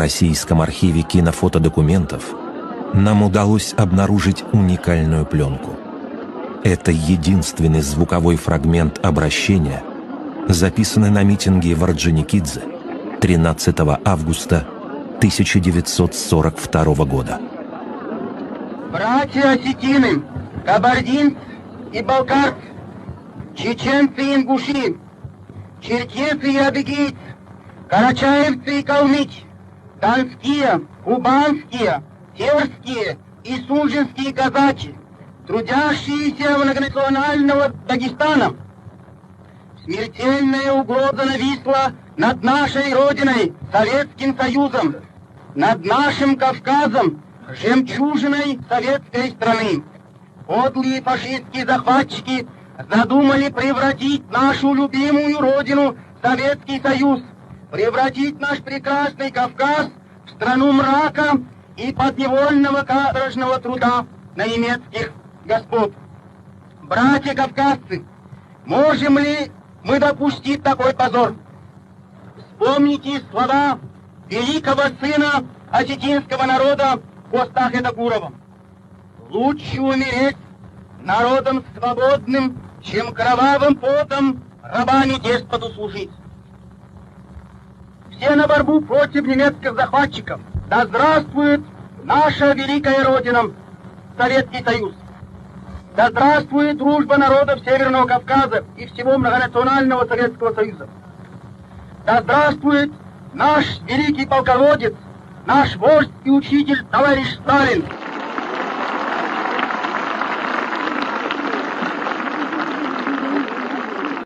Российском архиве кинофотодокументов нам удалось обнаружить уникальную пленку. Это единственный звуковой фрагмент обращения, записанный на митинге в Орджоникидзе 13 августа 1942 года. Братья осетины, кабардинцы и балкарцы, чеченцы и ингуши, черкесы и адыгейцы, карачаевцы и калмыки, донские, кубанские, терские и сужинские казаки, трудящиеся многонационального Дагестана. Смертельная угроза нависла над нашей Родиной, Советским Союзом, над нашим Кавказом, жемчужиной советской страны. Подлые фашистские захватчики задумали превратить нашу любимую Родину, Советский Союз, превратить наш прекрасный Кавказ в страну мрака и подневольного каторжного труда на немецких господ. Братья кавказцы, можем ли мы допустить такой позор? Вспомните слова великого сына осетинского народа Костахе Дакурова. Лучше умереть народом свободным, чем кровавым потом рабами деспоту служить. Все на борьбу против немецких захватчиков. Да здравствует наша великая Родина, Советский Союз. Да здравствует дружба народов Северного Кавказа и всего многонационального Советского Союза. Да здравствует наш великий полководец, наш вождь и учитель товарищ Сталин.